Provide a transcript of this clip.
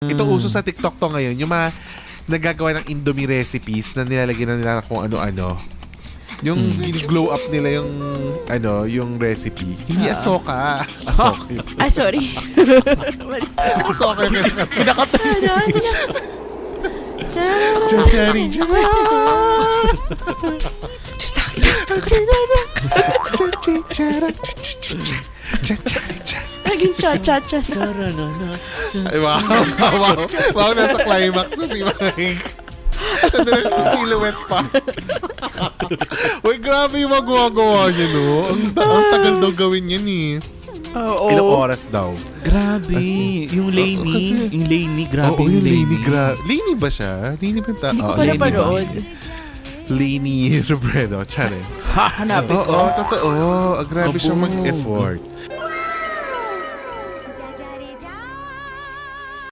Ito uso sa TikTok to ngayon. Yung mga nagagawa ng Indomie recipes na nilalagyan na nila kung ano-ano. Yung glow up nila yung yung recipe. Hindi asoka. Asoka yun. Ah, sorry. Asoka yung Kinakata. Chachari. Naging cha-cha-cha. Ay, wow, nasa climax na si Mike. Sandali yung silhouette pa. Uy, grabe yung magagawa niya, no? Ang tagal daw gawin yan, eh. Oo. Ilang oras daw? Grabe. Yung Lainey. kasi- Yung Lainey. Grabe Oo, yung Lainey. Lainey. Lainey ba siya? Lainey ba yung tao? Hindi ko Oo, pa Lainey ba? napanood. Lainey Robredo. Chare. Hanapin ko. Oo, totoo. Grabe siya Kabog. mag-effort.